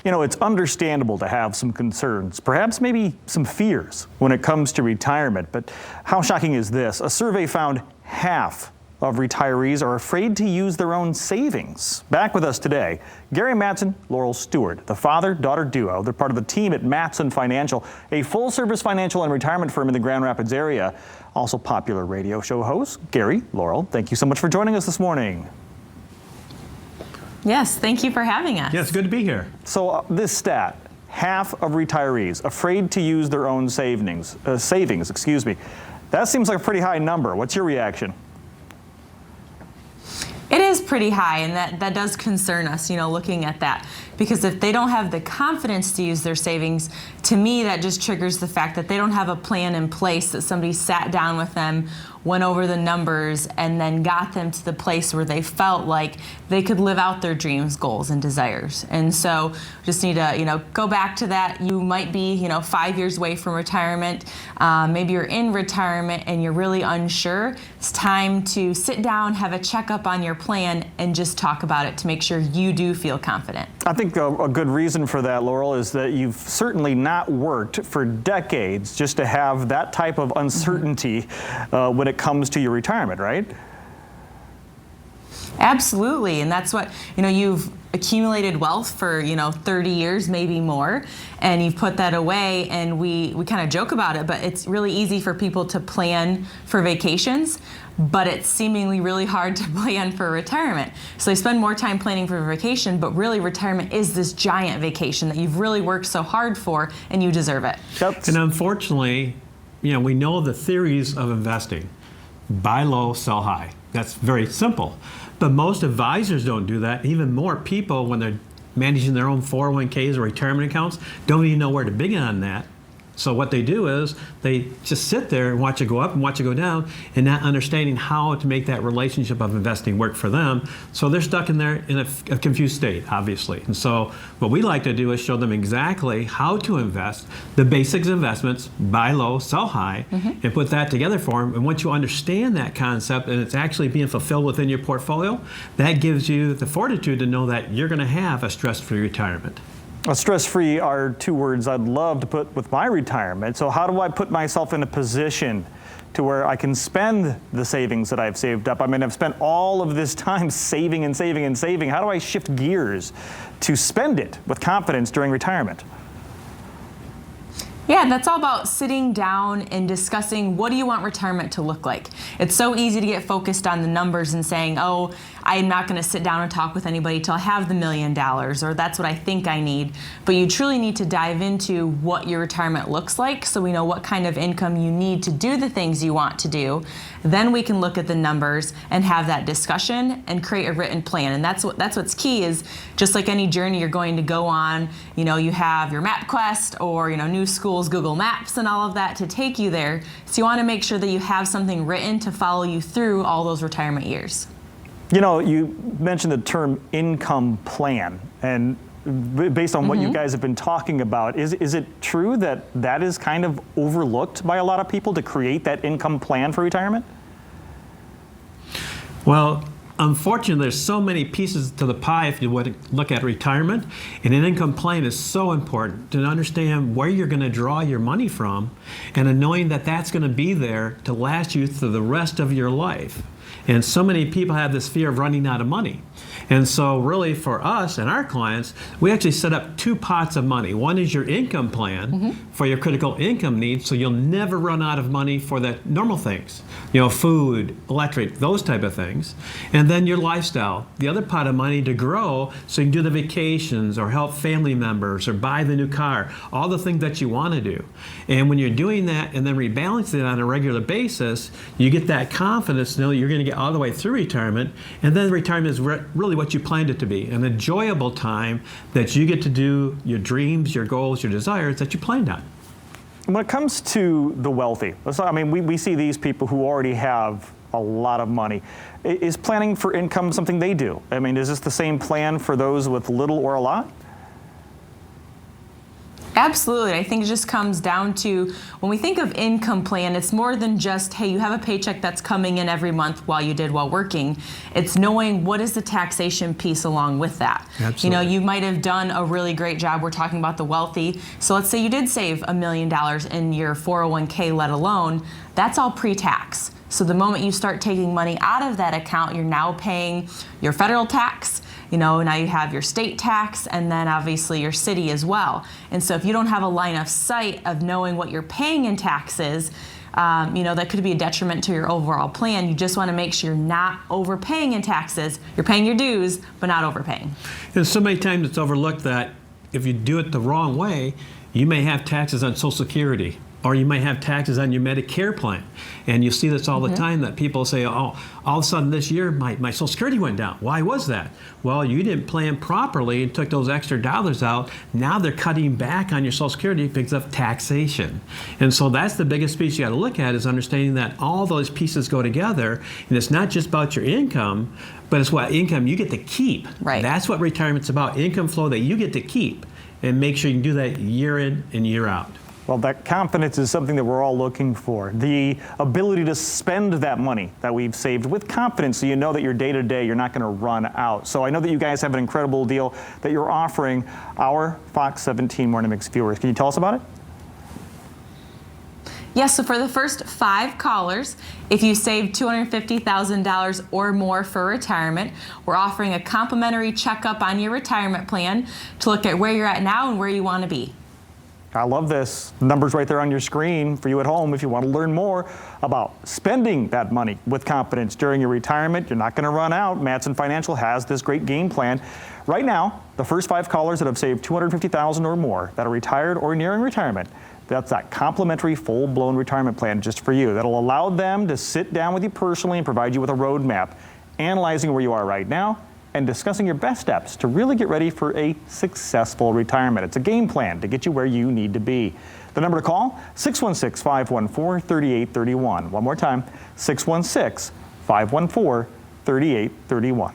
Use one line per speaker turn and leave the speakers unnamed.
You know, it's understandable to have some concerns, perhaps maybe some fears when it comes to retirement. But how shocking is this? A survey found half of retirees are afraid to use their own savings. Back with us today, Gary Mattson, Laurel Stewart, the father-daughter duo. They're part of the team at Mattson Financial, a full-service financial and retirement firm in the Grand Rapids area. Also popular radio show hosts. Gary, Laurel, thank you so much for joining us this morning.
Yes, thank you for having us.
Yeah, it's good to be here.
So this stat, half of retirees afraid to use their own savings, that seems like a pretty high number. What's your reaction?
It is pretty high, and that does concern us, looking at that. Because if they don't have the confidence to use their savings, to me, that just triggers the fact that they don't have a plan in place, that somebody sat down with them, went over the numbers, and then got them to the place where they felt like they could live out their dreams, goals, and desires. And so just need to, go back to that. You might be, 5 years away from retirement. Maybe you're in retirement and you're really unsure. It's time to sit down, have a checkup on your plan, and just talk about it to make sure you do feel confident.
I think a good reason for that, Laurel, is that you've certainly not worked for decades just to have that type of uncertainty when it comes to your retirement, right?
Absolutely, and that's what, you've accumulated wealth for, 30 years, maybe more, and you've put that away, and we kind of joke about it, but it's really easy for people to plan for vacations, but it's seemingly really hard to plan for retirement. So they spend more time planning for vacation, but really retirement is this giant vacation that you've really worked so hard for, and you deserve it.
And unfortunately, we know the theories of investing. Buy low, sell high. That's very simple. But most advisors don't do that. Even more people, when they're managing their own 401ks or retirement accounts, don't even know where to begin on that. So what they do is they just sit there and watch it go up and watch it go down, and not understanding how to make that relationship of investing work for them. So they're stuck in there in a confused state, obviously. And so what we like to do is show them exactly how to invest, the basics of investments, buy low, sell high, and put that together for them. And once you understand that concept and it's actually being fulfilled within your portfolio, that gives you the fortitude to know that you're going to have a stress-free retirement.
Stress-free are two words I'd love to put with my retirement. So how do I put myself in a position to where I can spend the savings that I've saved up? I mean, I've spent all of this time saving and saving and saving. How do I shift gears to spend it with confidence during retirement?
Yeah, that's all about sitting down and discussing, what do you want retirement to look like? It's so easy to get focused on the numbers and saying, oh, I'm not going to sit down and talk with anybody till I have the $1 million, or that's what I think I need. But you truly need to dive into what your retirement looks like, so we know what kind of income you need to do the things you want to do. Then we can look at the numbers and have that discussion and create a written plan. And that's what's key, is just like any journey you're going to go on, you have your MapQuest or new schools, Google Maps, and all of that to take you there. So you want to make sure that you have something written to follow you through all those retirement years.
You mentioned the term income plan, and based on what you guys have been talking about, is it true that that is kind of overlooked by a lot of people, to create that income plan for retirement?
Well, unfortunately, there's so many pieces to the pie if you would look at retirement, and an income plan is so important to understand where you're going to draw your money from, and knowing that that's going to be there to last you through the rest of your life. And so many people have this fear of running out of money. And so really for us and our clients, we actually set up two pots of money. One is your income plan for your critical income needs, so you'll never run out of money for the normal things, food, electric, those type of things. And then your lifestyle, the other pot of money to grow, so you can do the vacations or help family members or buy the new car, all the things that you want to do. And when you're doing that and then rebalancing it on a regular basis, you get that confidence to know that you're going to get all the way through retirement, and then retirement is really what you planned it to be, an enjoyable time that you get to do your dreams, your goals, your desires that you planned on.
When it comes to the wealthy, we see these people who already have a lot of money. Is planning for income something they do? Is this the same plan for those with little or a lot?
Absolutely. I think it just comes down to, when we think of income plan, it's more than just, hey, you have a paycheck that's coming in every month while you did while working. It's knowing what is the taxation piece along with that.
Absolutely.
You know, you might have done a really great job. We're talking about the wealthy. So let's say you did save $1 million in your 401k, let alone, that's all pre-tax. So the moment you start taking money out of that account, you're now paying your federal tax. You know, now you have your state tax, and then obviously your city as well. And so if you don't have a line of sight of knowing what you're paying in taxes, you know, that could be a detriment to your overall plan. You just want to make sure you're not overpaying in taxes. You're paying your dues, but not overpaying.
And so many times it's overlooked that if you do it the wrong way, you may have taxes on Social Security, or you might have taxes on your Medicare plan. And you see this all the time, that people say, oh, all of a sudden this year my Social Security went down. Why was that? Well, you didn't plan properly and took those extra dollars out. Now they're cutting back on your Social Security because of taxation. And so that's the biggest piece you got to look at, is understanding that all those pieces go together. And it's not just about your income, but it's what income you get to keep.
Right.
That's what retirement's about, income flow that you get to keep. And make sure you can do that year in and year out.
Well, that confidence is something that we're all looking for. The ability to spend that money that we've saved with confidence, so you know that your day-to-day, you're not going to run out. So I know that you guys have an incredible deal that you're offering our Fox 17 Morning Mix viewers. Can you tell us about it?
Yes, so for the first 5 callers, if you save $250,000 or more for retirement, we're offering a complimentary checkup on your retirement plan to look at where you're at now and where you want to be.
I love this. The number's right there on your screen for you at home if you want to learn more about spending that money with confidence during your retirement. You're not going to run out. Mattson Financial has this great game plan. Right now, the first 5 callers that have saved $250,000 or more, that are retired or nearing retirement, that's that complimentary full-blown retirement plan just for you. That'll allow them to sit down with you personally and provide you with a roadmap, analyzing where you are right now and discussing your best steps to really get ready for a successful retirement. It's a game plan to get you where you need to be. The number to call, 616-514-3831. One more time, 616-514-3831.